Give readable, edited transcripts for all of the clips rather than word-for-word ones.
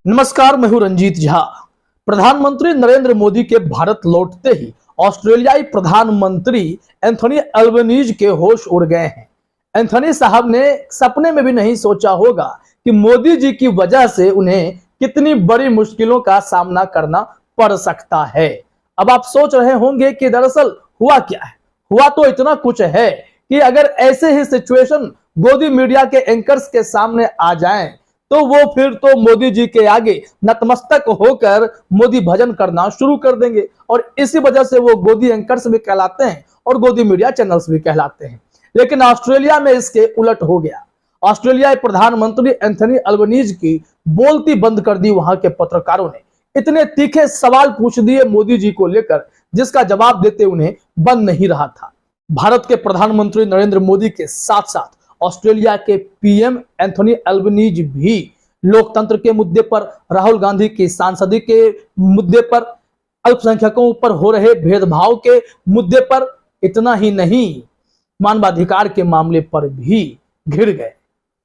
नमस्कार, मैं हूं रंजीत झा। प्रधानमंत्री नरेंद्र मोदी के भारत लौटते ही ऑस्ट्रेलियाई प्रधानमंत्री एंथनी अल्बनीज के होश उड़ गए हैं। एंथनी साहब ने सपने में भी नहीं सोचा होगा कि मोदी जी की वजह से उन्हें कितनी बड़ी मुश्किलों का सामना करना पड़ सकता है। अब आप सोच रहे होंगे कि दरअसल हुआ क्या है। हुआ तो इतना कुछ है कि अगर ऐसे ही सिचुएशन गोदी मीडिया के एंकर्स के सामने आ जाएं तो वो फिर तो मोदी जी के आगे नतमस्तक होकर मोदी भजन करना शुरू कर देंगे और इसी वजह से वो गोदी एंकर्स भी कहलाते हैं और गोदी मीडिया चैनल्स भी कहलाते हैं। लेकिन ऑस्ट्रेलिया में इसके उलट हो गया। ऑस्ट्रेलियाई प्रधानमंत्री एंथनी अल्बनीज की बोलती बंद कर दी। वहां के पत्रकारों ने इतने तीखे सवाल पूछ दिए मोदी जी को लेकर जिसका जवाब देते उन्हें बन नहीं रहा था। भारत के प्रधानमंत्री नरेंद्र मोदी के साथ साथ ऑस्ट्रेलिया के पीएम एंथनी अल्बनीज भी लोकतंत्र के मुद्दे पर, राहुल गांधी की सांसदी के मुद्दे पर, अल्पसंख्यकों पर हो रहे भेदभाव के मुद्दे पर, इतना ही नहीं मानवाधिकार के मामले पर भी घिर गए।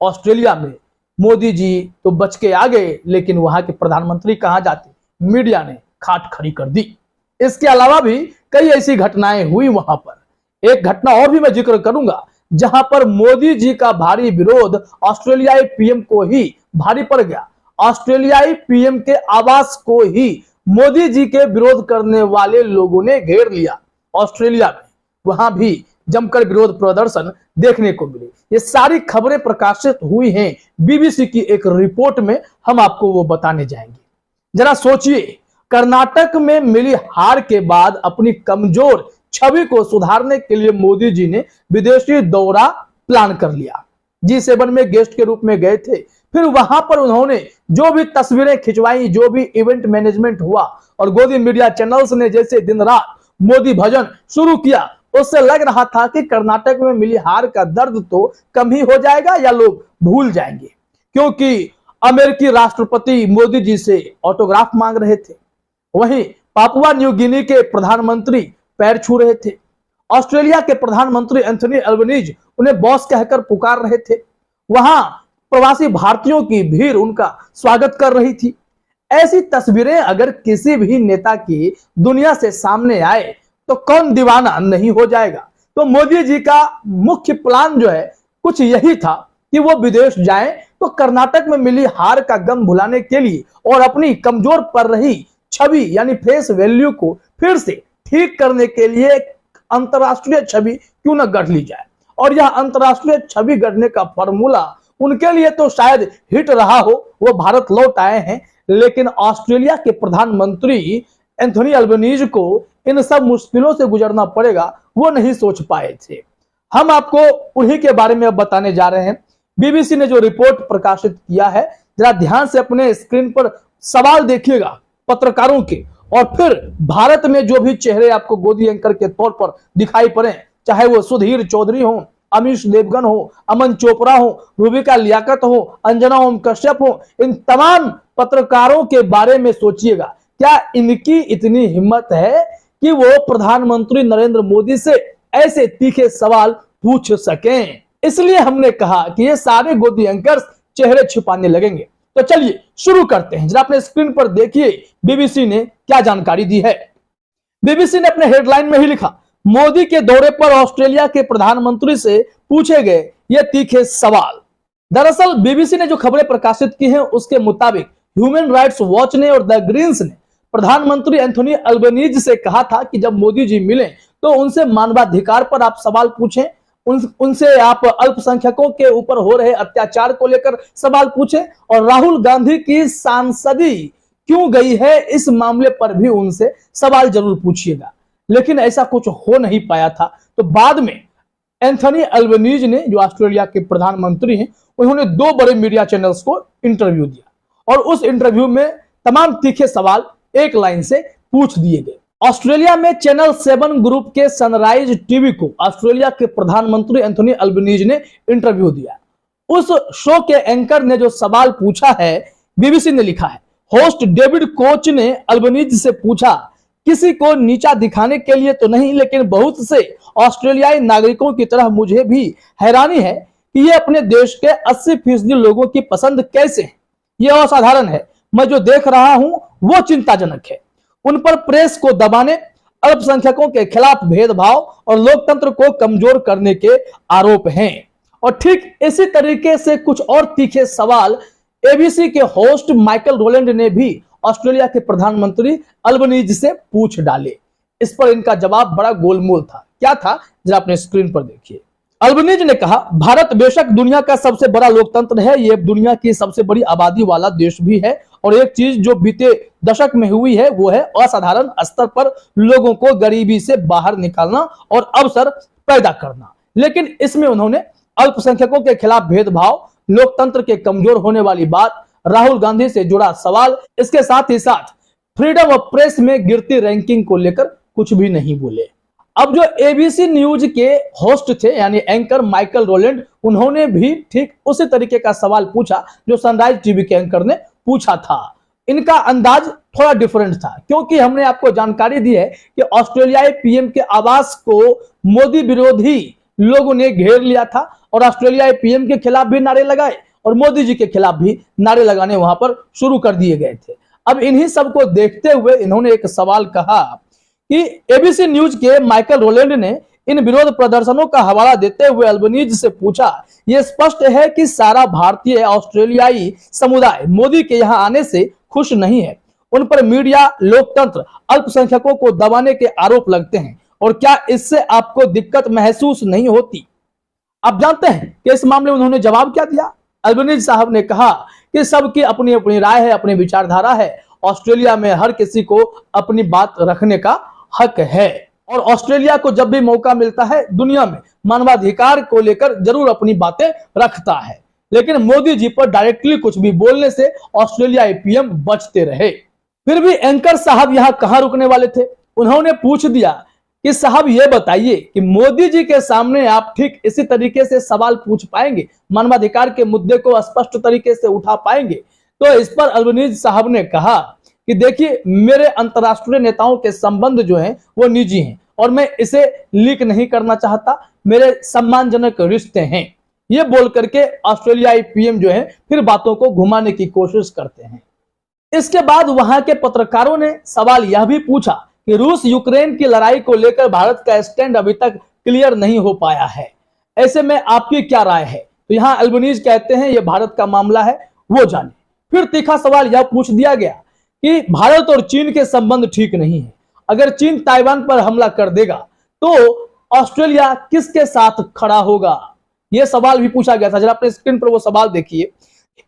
ऑस्ट्रेलिया में मोदी जी तो बच के आ गए, लेकिन वहां के प्रधानमंत्री कहां जाते, मीडिया ने खाट खड़ी कर दी। इसके अलावा भी कई ऐसी घटनाएं हुई वहां पर। एक घटना और भी मैं जिक्र करूंगा जहां पर मोदी जी का भारी विरोध ऑस्ट्रेलियाई पीएम को ही भारी पड़ गया। ऑस्ट्रेलियाई पीएम के आवास को ही मोदी जी के विरोध करने वाले लोगों ने घेर लिया। ऑस्ट्रेलिया में वहां भी जमकर विरोध प्रदर्शन देखने को मिले। ये सारी खबरें प्रकाशित हुई हैं बीबीसी की एक रिपोर्ट में, हम आपको वो बताने जाएंगे। जरा सोचिए, कर्नाटक में मिली हार के बाद अपनी कमजोर छवि को सुधारने के लिए मोदी जी ने विदेशी दौरा प्लान कर लिया। G7 में गेस्ट के रूप में गए थे। फिर वहां पर उन्होंने जो भी तस्वीरें खिंचवाई, जो भी इवेंट मैनेजमेंट हुआ और गोदी मीडिया चैनल्स ने जैसे दिन रात मोदी भजन शुरू किया, उससे लग रहा था कि कर्नाटक में मिली हार का दर्द तो कम ही हो जाएगा या लोग भूल जाएंगे, क्योंकि अमेरिकी राष्ट्रपति मोदी जी से ऑटोग्राफ मांग रहे थे। वहीं पापुआ न्यू गिनी के प्रधानमंत्री पैर छू रहे थे। ऑस्ट्रेलिया के प्रधानमंत्री एंथनी अल्बनीज उन्हें बॉस कहकर पुकार रहे थे। वहां प्रवासी भारतीयों की भीड़ उनका स्वागत कर रही थी। ऐसी तस्वीरें अगर किसी भी नेता की दुनिया से सामने आए तो कौन दीवाना नहीं हो जाएगा। तो मोदी जी का मुख्य प्लान जो है कुछ यही था कि वो विदेश जाएं तो कर्नाटक में मिली हार का गम भुलाने के लिए और अपनी कमजोर पड़ रही छवि यानी फेस वैल्यू को फिर से ठीक करने के लिए अंतरराष्ट्रीय छवि क्यों न गढ़ ली जाए। और यह अंतरराष्ट्रीय छवि गढ़ने का फॉर्मूला उनके लिए तो शायद हिट रहा हो, वो भारत लौट आए हैं, लेकिन ऑस्ट्रेलिया के प्रधानमंत्री एंथनी अल्बनीज को इन सब मुश्किलों से गुजरना पड़ेगा, वो नहीं सोच पाए थे। हम आपको उन्हीं के बारे में अब बताने जा रहे हैं। बीबीसी ने जो रिपोर्ट प्रकाशित किया है, जरा ध्यान से अपने स्क्रीन पर सवाल देखिएगा पत्रकारों के, और फिर भारत में जो भी चेहरे आपको गोदी एंकर के तौर पर दिखाई पड़े, चाहे वो सुधीर चौधरी हो, अमीश देवगन हो, अमन चोपड़ा हो, रूबिका लियाकत हो, अंजना ओम कश्यप हो, इन तमाम पत्रकारों के बारे में सोचिएगा। क्या इनकी इतनी हिम्मत है कि वो प्रधानमंत्री नरेंद्र मोदी से ऐसे तीखे सवाल पूछ सकें? इसलिए हमने कहा कि ये सारे गोदी एंकर्स चेहरे छिपाने लगेंगे। तो चलिए शुरू करते हैं। जरा अपने स्क्रीन पर देखिए बीबीसी ने क्या जानकारी दी है। बीबीसी ने अपने हेडलाइन में ही लिखा, मोदी के दौरे पर ऑस्ट्रेलिया के प्रधानमंत्री से पूछे गए ये तीखे सवाल। दरअसल बीबीसी ने जो खबरें प्रकाशित की हैं उसके मुताबिक ह्यूमन राइट्स वॉच ने और द ग्रीन्स ने प्रधानमंत्री एंथनी अल्बनीज से कहा था कि जब मोदी जी मिले तो उनसे मानवाधिकार पर आप सवाल पूछें, उनसे आप अल्पसंख्यकों के ऊपर हो रहे अत्याचार को लेकर सवाल पूछें, और राहुल गांधी की सांसदी क्यों गई है इस मामले पर भी उनसे सवाल जरूर पूछिएगा। लेकिन ऐसा कुछ हो नहीं पाया था। तो बाद में एंथनी अल्बनीज ने, जो ऑस्ट्रेलिया के प्रधानमंत्री हैं, उन्होंने 2 बड़े मीडिया चैनल्स को इंटरव्यू दिया और उस इंटरव्यू में तमाम तीखे सवाल एक लाइन से पूछ दिए गए। ऑस्ट्रेलिया में चैनल 7 ग्रुप के सनराइज टीवी को ऑस्ट्रेलिया के प्रधानमंत्री एंथनी अल्बनीज ने इंटरव्यू दिया। उस शो के एंकर ने जो सवाल पूछा है, बीबीसी ने लिखा है, होस्ट डेविड कोच ने अल्बनीज से पूछा, किसी को नीचा दिखाने के लिए तो नहीं, लेकिन बहुत से ऑस्ट्रेलियाई नागरिकों की तरह मुझे भी हैरानी है कि ये अपने देश के 80% लोगों की पसंद कैसे है। ये असाधारण है। मैं जो देख रहा हूं वो चिंताजनक है। उन पर प्रेस को दबाने, अल्पसंख्यकों के खिलाफ भेदभाव और लोकतंत्र को कमजोर करने के आरोप हैं। और ठीक इसी तरीके से कुछ और तीखे सवाल एबीसी के होस्ट माइकल रोलैंड ने भी ऑस्ट्रेलिया के प्रधानमंत्री अल्बनीज से पूछ डाले। इस पर इनका जवाब बड़ा गोलमोल था। क्या था जरा अपने स्क्रीन पर देखिए। अल्बनीज ने कहा, भारत बेशक दुनिया का सबसे बड़ा लोकतंत्र है, ये दुनिया की सबसे बड़ी आबादी वाला देश भी है, और एक चीज जो बीते दशक में हुई है वो है असाधारण स्तर पर लोगों को गरीबी से बाहर निकालना और अवसर पैदा करना। लेकिन इसमें उन्होंने अल्पसंख्यकों के खिलाफ भेदभाव, लोकतंत्र के कमजोर होने वाली बात, राहुल गांधी से जुड़ा सवाल, इसके साथ ही साथ फ्रीडम ऑफ प्रेस में गिरती रैंकिंग को लेकर कुछ भी नहीं बोले। अब जो एबीसी न्यूज के होस्ट थे यानी एंकर माइकल रोलैंड, उन्होंने भी ठीक उसी तरीके का सवाल पूछा जो सनराइज टीवी के एंकर ने पूछा था। इनका अंदाज थोड़ा डिफरेंट था, क्योंकि हमने आपको जानकारी दी है कि ऑस्ट्रेलियाई पीएम के आवास को मोदी विरोधी लोगों ने घेर लिया था और ऑस्ट्रेलियाई पीएम के खिलाफ भी नारे लगाए और मोदी जी के खिलाफ भी नारे लगाने वहां पर शुरू कर दिए गए थे। अब इन्हीं सब को देखते हुए इन्होंने एक सवाल कहा कि एबीसी न्यूज के माइकल रोलैंड ने इन विरोध प्रदर्शनों का हवाला देते हुए अल्बनीज से पूछा, यह स्पष्ट है कि सारा भारतीय ऑस्ट्रेलियाई समुदाय मोदी के यहां आने से खुश नहीं है। उन पर मीडिया, लोकतंत्र, अल्पसंख्यकों को दबाने के आरोप लगते हैं, और क्या इससे आपको दिक्कत महसूस नहीं होती? आप जानते हैं कि इस मामले में उन्होंने जवाब क्या दिया। अल्बनीज साहब ने कहा कि सबकी अपनी अपनी राय है, अपनी विचारधारा है। ऑस्ट्रेलिया में हर किसी को अपनी बात रखने का हक है, और ऑस्ट्रेलिया को जब भी मौका मिलता है दुनिया में मानवाधिकार को लेकर जरूर अपनी बातें रखता है। लेकिन मोदी जी पर डायरेक्टली कुछ भी बोलने से ऑस्ट्रेलियाई पीएम बचते रहे। फिर भी एंकर साहब यहां कहां रुकने वाले थे। उन्होंने पूछ दिया कि साहब ये बताइए कि मोदी जी के सामने आप ठीक इसी तरीके से सवाल पूछ पाएंगे, मानवाधिकार के मुद्दे को स्पष्ट तरीके से उठा पाएंगे? तो इस पर अल्बनीज साहब ने कहा कि देखिए, मेरे अंतर्राष्ट्रीय नेताओं के संबंध जो हैं वो निजी हैं और मैं इसे लीक नहीं करना चाहता, मेरे सम्मानजनक रिश्ते हैं। ये बोल करके ऑस्ट्रेलियाई पीएम जो है फिर बातों को घुमाने की कोशिश करते हैं। इसके बाद वहां के पत्रकारों ने सवाल यह भी पूछा कि रूस यूक्रेन की लड़ाई को लेकर भारत का स्टैंड अभी तक क्लियर नहीं हो पाया है, ऐसे में आपकी क्या राय है? तो यहाँ अल्बनीज कहते हैं यह भारत का मामला है, वो जाने। फिर तीखा सवाल यह पूछ दिया गया कि भारत और चीन के संबंध ठीक नहीं है, अगर चीन ताइवान पर हमला कर देगा तो ऑस्ट्रेलिया किसके साथ खड़ा होगा? यह सवाल भी पूछा गया था। जरा अपने स्क्रीन पर वो सवाल देखिए।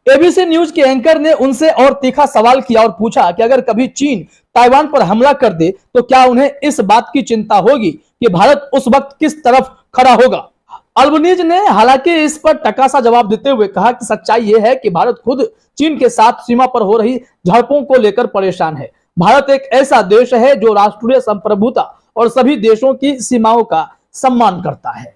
एबीसी न्यूज के एंकर ने उनसे और तीखा सवाल किया और पूछा कि अगर कभी चीन ताइवान पर हमला कर दे तो क्या उन्हें इस बात की चिंता होगी कि भारत उस वक्त किस तरफ खड़ा होगा? अल्बनीज ने हालांकि इस पर टकासा जवाब देते हुए कहा कि सच्चाई यह है कि भारत खुद चीन के साथ सीमा पर हो रही झड़पों को लेकर परेशान है। भारत एक ऐसा देश है जो राष्ट्रीय संप्रभुता और सभी देशों की सीमाओं का सम्मान करता है।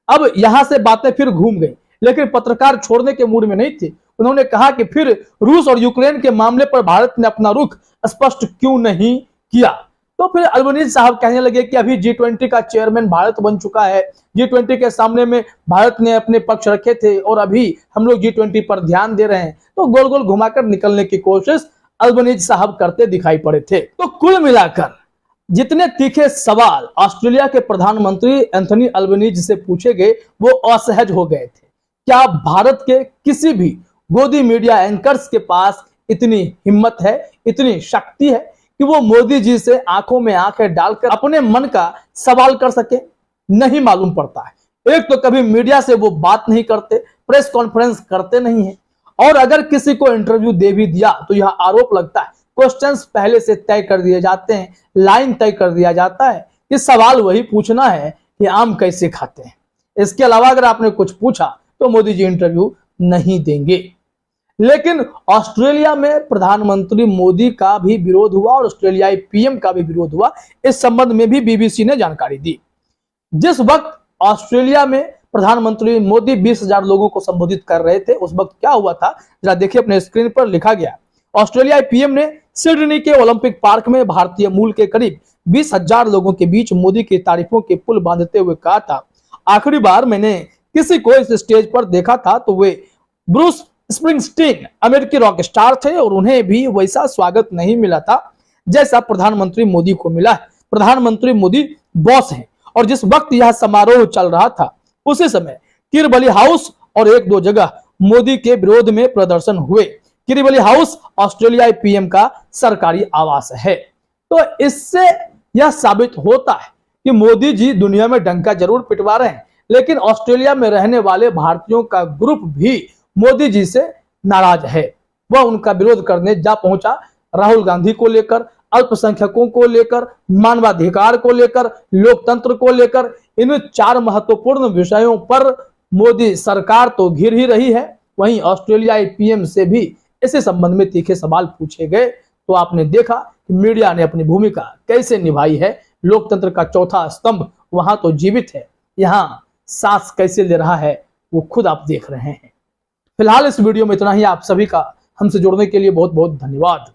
अब यहां से बातें फिर घूम गई, लेकिन पत्रकार छोड़ने के मूड में नहीं थे। उन्होंने कहा कि फिर रूस और यूक्रेन के मामले पर भारत ने अपना रुख स्पष्ट क्यों नहीं किया? तो फिर अल्बनीज साहब कहने लगे कि अभी G20 का चेयरमैन भारत बन चुका है, G20 के सामने में भारत ने अपने पक्ष रखे थे और अभी हम लोग G20 पर ध्यान दे रहे हैं। तो गोल गोल घुमाकर निकलने की कोशिश अल्बनीज साहब करते दिखाई पड़े थे। तो कुल मिलाकर जितने तीखे सवाल ऑस्ट्रेलिया के प्रधानमंत्री एंथनी अल्बनीज से पूछे गए वो असहज हो गए थे। क्या भारत के किसी भी गोदी मीडिया एंकर्स के पास इतनी हिम्मत है, इतनी शक्ति है कि वो मोदी जी से आंखों में आंखें डालकर अपने मन का सवाल कर सके? नहीं मालूम पड़ता है। एक तो कभी मीडिया से वो बात नहीं करते, प्रेस कॉन्फ्रेंस करते नहीं है, और अगर किसी को इंटरव्यू दे भी दिया तो यह आरोप लगता है क्वेश्चंस पहले से तय कर दिए जाते हैं, लाइन तय कर दिया जाता है कि सवाल वही पूछना है कि आम कैसे खाते हैं। इसके अलावा अगर आपने कुछ पूछा तो मोदी जी इंटरव्यू नहीं देंगे। लेकिन ऑस्ट्रेलिया में प्रधानमंत्री मोदी का भी विरोध हुआ और ऑस्ट्रेलियाई पीएम का भी विरोध हुआ। इस संबंध में भी बीबीसी ने जानकारी दी। जिस वक्त ऑस्ट्रेलिया में प्रधानमंत्री मोदी 20,000 लोगों को संबोधित कर रहे थे, उस वक्त क्या हुआ था जरा देखिए अपने स्क्रीन पर। लिखा गया, ऑस्ट्रेलियाई पीएम ने सिडनी के ओलंपिक पार्क में भारतीय मूल के करीब 20,000 लोगों के बीच मोदी की तारीफों के पुल बांधते हुए कहा था, आखिरी बार मैंने किसी को इस स्टेज पर देखा था तो वे ब्रूस स्प्रिंगस्टीन अमेरिकी रॉक स्टार थे और उन्हें भी वैसा स्वागत नहीं मिला था जैसा प्रधानमंत्री मोदी को मिला है। प्रधानमंत्री मोदी बॉस हैं और जिस वक्त यह समारोह चल रहा था उसी समय किरबली हाउस और एक दो जगह मोदी के विरोध में प्रदर्शन हुए। किरबली हाउस ऑस्ट्रेलियाई पीएम का सरकारी आवास है। तो इससे यह साबित होता है कि मोदी जी दुनिया में डंका जरूर पिटवा रहे हैं, लेकिन ऑस्ट्रेलिया में रहने वाले भारतीयों का ग्रुप भी मोदी जी से नाराज है। वह उनका विरोध करने जा पहुंचा। राहुल गांधी को लेकर, अल्पसंख्यकों को लेकर, मानवाधिकार को लेकर, लोकतंत्र को लेकर, इन 4 महत्वपूर्ण विषयों पर मोदी सरकार तो घिर ही रही है। वहीं ऑस्ट्रेलियाई पीएम से भी इसी संबंध में तीखे सवाल पूछे गए तो आपने देखा कि मीडिया ने अपनी भूमिका कैसे निभाई है। लोकतंत्र का चौथा स्तंभ वहां तो जीवित है, यहां सांस कैसे ले रहा है वो खुद आप देख रहे हैं। फिलहाल इस वीडियो में इतना ही। आप सभी का हमसे जुड़ने के लिए बहुत बहुत धन्यवाद।